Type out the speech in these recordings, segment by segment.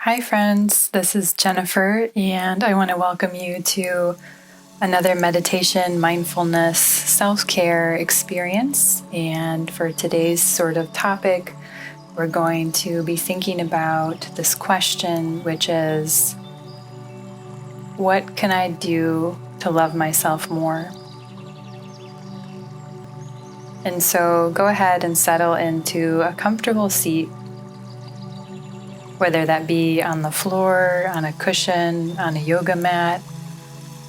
Hi, friends. This is Jennifer, and I want to welcome you to another meditation, mindfulness, self-care experience. And for today's sort of topic, we're going to be thinking about this question, which is, what can I do to love myself more? And so go ahead and settle into a comfortable seat, whether that be on the floor, on a cushion, on a yoga mat,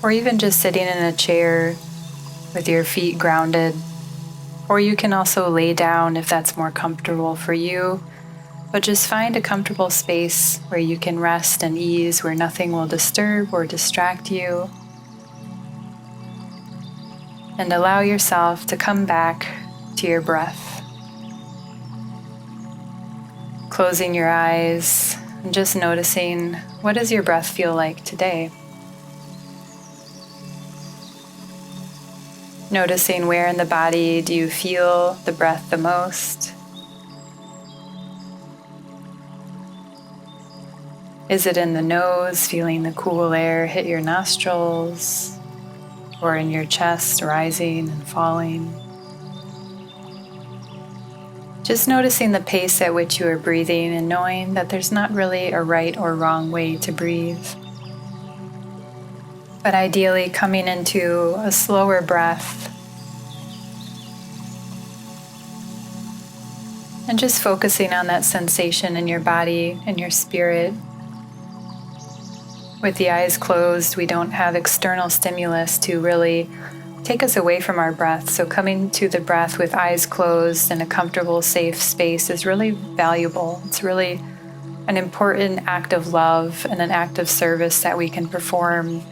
or even just sitting in a chair with your feet grounded. Or you can also lay down if that's more comfortable for you, but just find a comfortable space where you can rest and ease, where nothing will disturb or distract you. And allow yourself to come back to your breath. Closing your eyes and just noticing, what does your breath feel like today? Noticing where in the body do you feel the breath the most? Is it in the nose, feeling the cool air hit your nostrils, or in your chest, rising and falling? Just noticing the pace at which you are breathing and knowing that there's not really a right or wrong way to breathe. But ideally coming into a slower breath and just focusing on that sensation in your body and your spirit. With the eyes closed, we don't have external stimulus to really take us away from our breath. So coming to the breath with eyes closed in a comfortable, safe space is really valuable. It's really an important act of love and an act of service that we can perform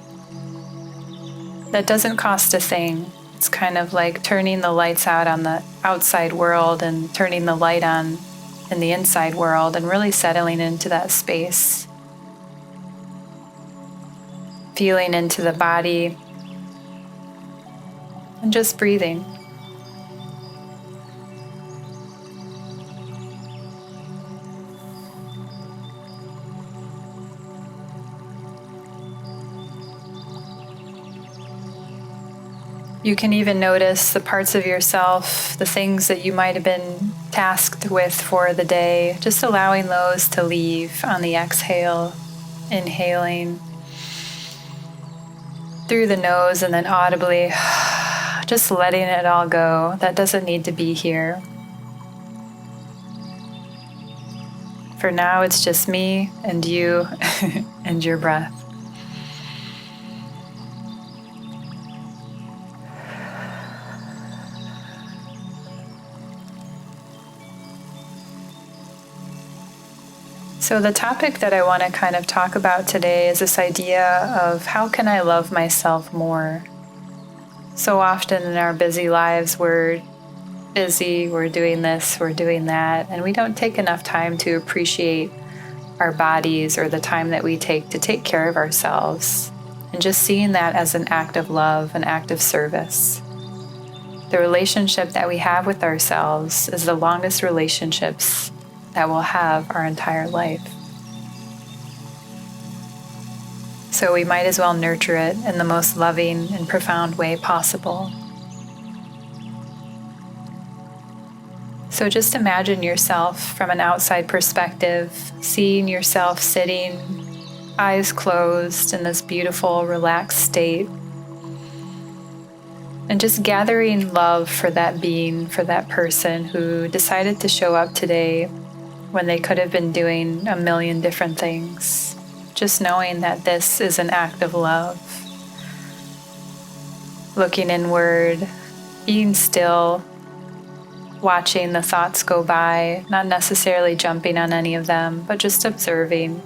that doesn't cost a thing. It's kind of like turning the lights out on the outside world and turning the light on in the inside world and really settling into that space. Feeling into the body and just breathing. You can even notice the parts of yourself, the things that you might have been tasked with for the day, just allowing those to leave on the exhale, inhaling through the nose and then audibly just letting it all go. That doesn't need to be here. For now, it's just me and you and your breath. So the topic that I want to kind of talk about today is this idea of how can I love myself more? So often in our busy lives, we're busy, we're doing this, we're doing that, and we don't take enough time to appreciate our bodies or the time that we take to take care of ourselves, and just seeing that as an act of love, an act of service. The relationship that we have with ourselves is the longest relationships that we'll have our entire life. So we might as well nurture it in the most loving and profound way possible. So just imagine yourself from an outside perspective, seeing yourself sitting, eyes closed in this beautiful, relaxed state, and just gathering love for that being, for that person who decided to show up today when they could have been doing a million different things. Just knowing that this is an act of love. Looking inward, being still, watching the thoughts go by, not necessarily jumping on any of them, but just observing.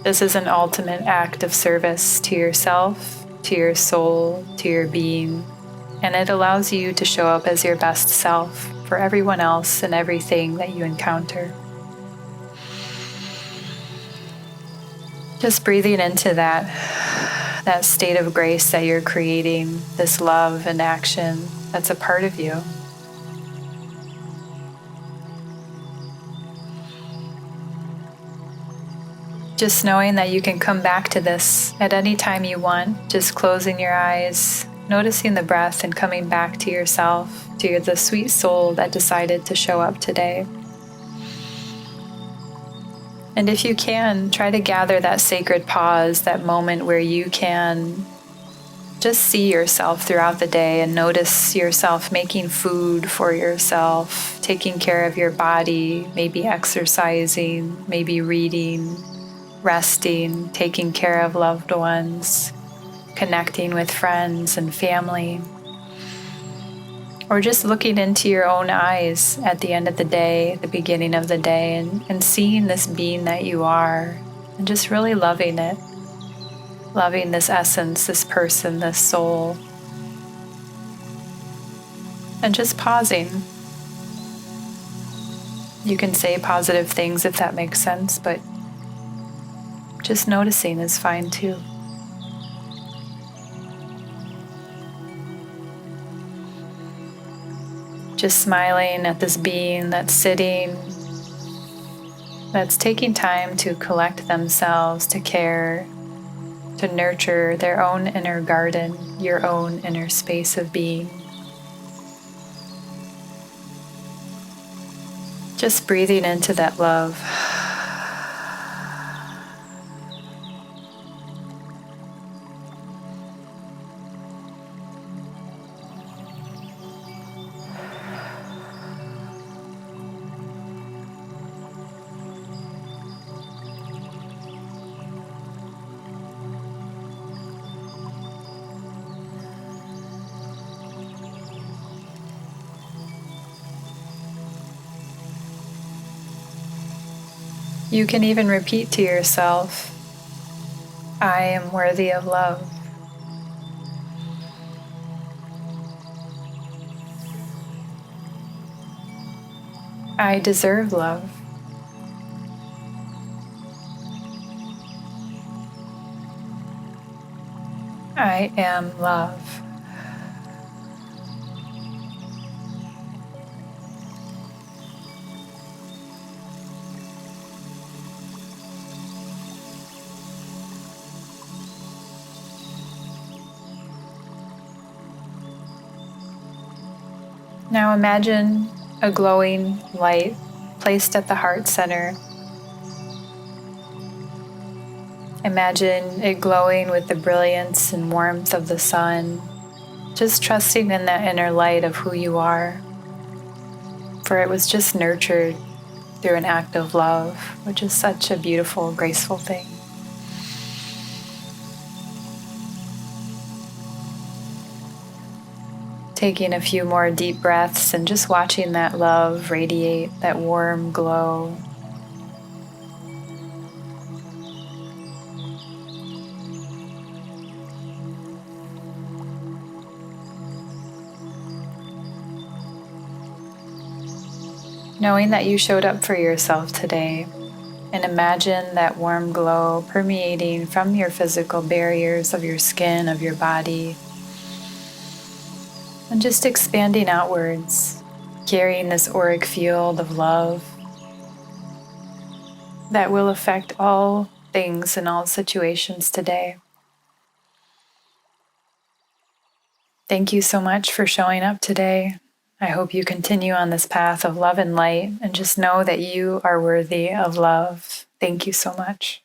This is an ultimate act of service to yourself, to your soul, to your being, and it allows you to show up as your best self for everyone else and everything that you encounter. Just breathing into that state of grace that you're creating, this love and action that's a part of you. Just knowing that you can come back to this at any time you want, just closing your eyes, noticing the breath and coming back to yourself, to the sweet soul that decided to show up today. And if you can, try to gather that sacred pause, that moment where you can just see yourself throughout the day and notice yourself making food for yourself, taking care of your body, maybe exercising, maybe reading, resting, taking care of loved ones, connecting with friends and family, or just looking into your own eyes at the end of the day, the beginning of the day, and seeing this being that you are, and just really loving it, loving this essence, this person, this soul, and just pausing. You can say positive things if that makes sense, but just noticing is fine too. Just smiling at this being that's sitting, that's taking time to collect themselves, to care, to nurture their own inner garden, your own inner space of being. Just breathing into that love. You can even repeat to yourself, I am worthy of love. I deserve love. I am love. Now imagine a glowing light placed at the heart center. Imagine it glowing with the brilliance and warmth of the sun, just trusting in that inner light of who you are. For it was just nurtured through an act of love, which is such a beautiful, graceful thing. Taking a few more deep breaths and just watching that love radiate, that warm glow. Knowing that you showed up for yourself today, and imagine that warm glow permeating from your physical barriers of your skin, of your body, and just expanding outwards, carrying this auric field of love that will affect all things and all situations today. Thank you so much for showing up today. I hope you continue on this path of love and light, and just know that you are worthy of love. Thank you so much.